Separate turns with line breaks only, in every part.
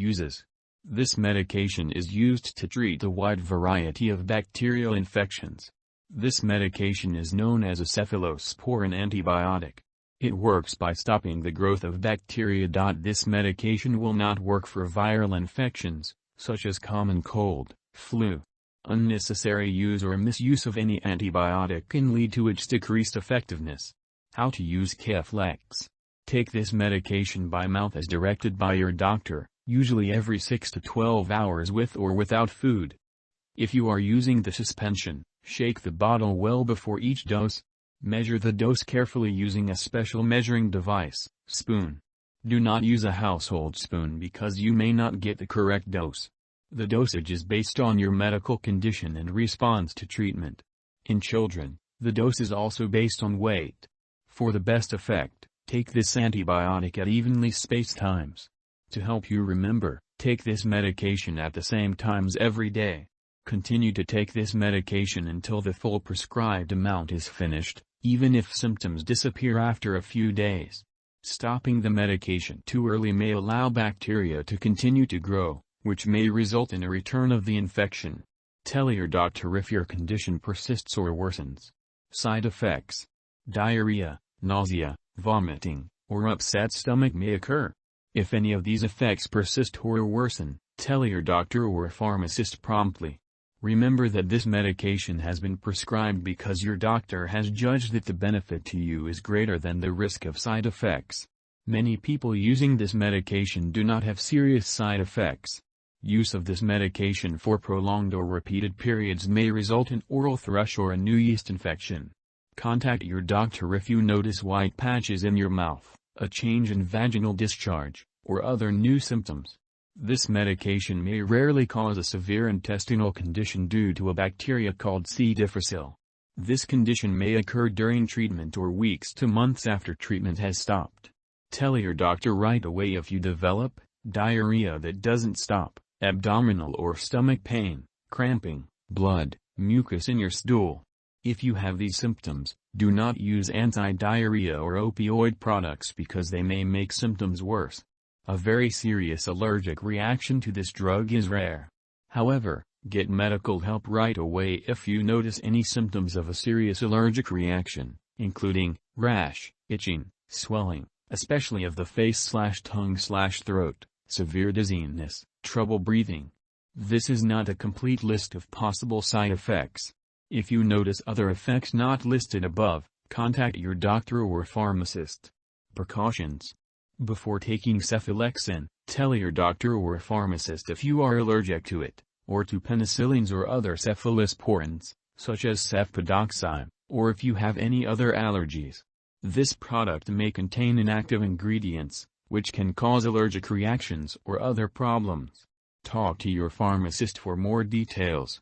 Uses. This medication is used to treat a wide variety of bacterial infections. This medication is known as a cephalosporin antibiotic. It works by stopping the growth of bacteria. This medication will not work for viral infections, such as common cold, flu. Unnecessary use or misuse of any antibiotic can lead to its decreased effectiveness. How to use Keflex. Take this medication by mouth as directed by your doctor, usually every 6 to 12 hours with or without food. If you are using the suspension, shake the bottle well before each dose. Measure the dose carefully using a special measuring device, spoon. Do not use a household spoon because you may not get the correct dose. The dosage is based on your medical condition and response to treatment. In children, the dose is also based on weight. For the best effect, take this antibiotic at evenly spaced times. To help you remember, take this medication at the same times every day. Continue to take this medication until the full prescribed amount is finished, even if symptoms disappear after a few days. Stopping the medication too early may allow bacteria to continue to grow, which may result in a return of the infection. Tell your doctor if your condition persists or worsens. Side effects. Diarrhea, nausea, vomiting, or upset stomach may occur. If any of these effects persist or worsen, tell your doctor or pharmacist promptly. Remember that this medication has been prescribed because your doctor has judged that the benefit to you is greater than the risk of side effects. Many people using this medication do not have serious side effects. Use of this medication for prolonged or repeated periods may result in oral thrush or a new yeast infection. Contact your doctor if you notice white patches in your mouth, a change in vaginal discharge, or other new symptoms. This medication may rarely cause a severe intestinal condition due to a bacteria called C. difficile. This condition may occur during treatment or weeks to months after treatment has stopped. Tell your doctor right away if you develop diarrhea that doesn't stop, abdominal or stomach pain, cramping, blood, mucus in your stool. If you have these symptoms, do not use anti-diarrhea or opioid products because they may make symptoms worse. A very serious allergic reaction to this drug is rare. However, get medical help right away if you notice any symptoms of a serious allergic reaction, including rash, itching, swelling, especially of the face/tongue/throat, severe dizziness, trouble breathing. This is not a complete list of possible side effects. If you notice other effects not listed above, contact your doctor or pharmacist. Precautions. Before taking cephalexin, tell your doctor or pharmacist if you are allergic to it, or to penicillins or other cephalosporins, such as cefpodoxime, or if you have any other allergies. This product may contain inactive ingredients, which can cause allergic reactions or other problems. Talk to your pharmacist for more details.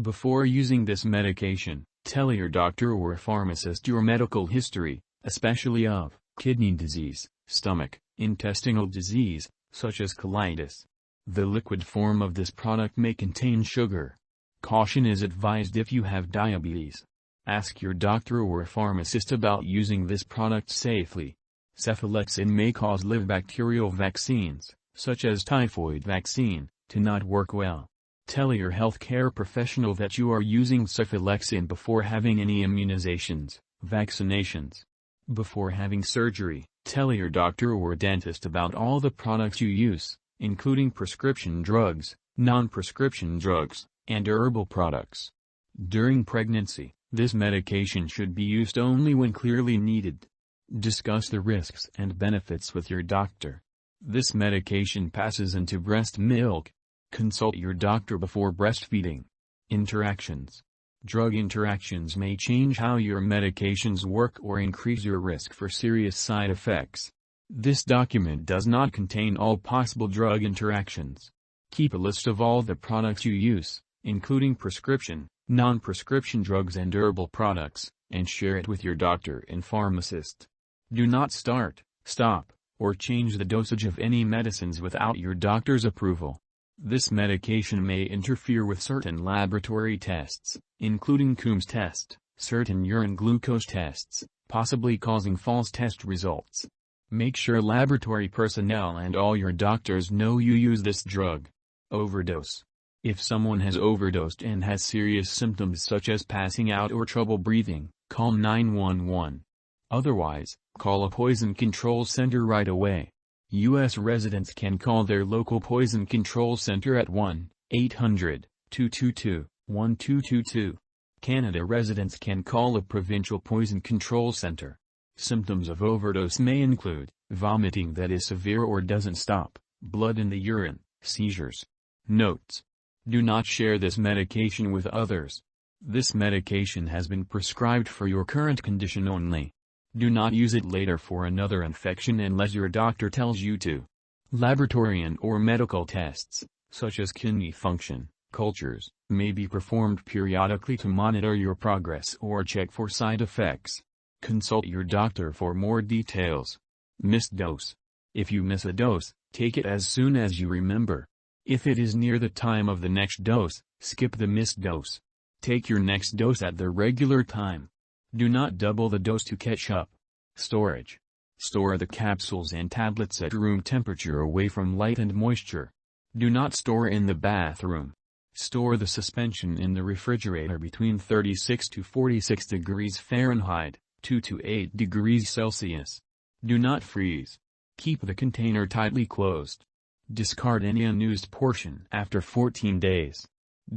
Before using this medication, tell your doctor or pharmacist your medical history, especially of kidney disease, stomach, intestinal disease, such as colitis. The liquid form of this product may contain sugar. Caution is advised if you have diabetes. Ask your doctor or pharmacist about using this product safely. Cephalexin may cause live bacterial vaccines, such as typhoid vaccine, to not work well. Tell your healthcare professional that you are using cephalexin before having any immunizations, vaccinations. Before having surgery, tell your doctor or dentist about all the products you use, including prescription drugs, non-prescription drugs, and herbal products. During pregnancy, this medication should be used only when clearly needed. Discuss the risks and benefits with your doctor. This medication passes into breast milk. Consult your doctor before breastfeeding. Interactions. Drug interactions may change how your medications work or increase your risk for serious side effects. This document does not contain all possible drug interactions. Keep a list of all the products you use, including prescription, non-prescription drugs and herbal products, and share it with your doctor and pharmacist. Do not start, stop, or change the dosage of any medicines without your doctor's approval. This medication may interfere with certain laboratory tests, including Coombs test, certain urine glucose tests, possibly causing false test results. Make sure laboratory personnel and all your doctors know you use this drug. Overdose. If someone has overdosed and has serious symptoms such as passing out or trouble breathing, call 911. Otherwise, call a poison control center right away. U.S. residents can call their local poison control center at 1-800-222-1222. Canada residents can call a provincial poison control center. Symptoms of overdose may include vomiting that is severe or doesn't stop, blood in the urine, seizures. Notes: do not share this medication with others. This medication has been prescribed for your current condition only. Do not use it later for another infection unless your doctor tells you to. Laboratory and/or medical tests, such as kidney function, cultures, may be performed periodically to monitor your progress or check for side effects. Consult your doctor for more details. Missed dose. If you miss a dose, take it as soon as you remember. If it is near the time of the next dose, skip the missed dose. Take your next dose at the regular time. Do not double the dose to catch up. Storage. Store the capsules and tablets at room temperature away from light and moisture. Do not store in the bathroom. Store the suspension in the refrigerator between 36 to 46 degrees Fahrenheit, 2 to 8 degrees Celsius. Do not freeze. Keep the container tightly closed. Discard any unused portion after 14 days.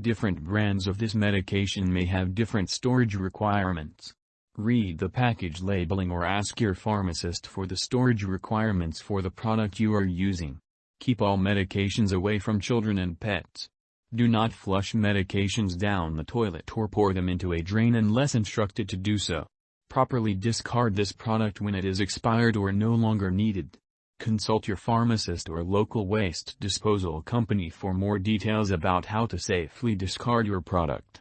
Different brands of this medication may have different storage requirements. Read the package labeling or ask your pharmacist for the storage requirements for the product you are using. Keep all medications away from children and pets. Do not flush medications down the toilet or pour them into a drain unless instructed to do so. Properly discard this product when it is expired or no longer needed. Consult your pharmacist or local waste disposal company for more details about how to safely discard your product.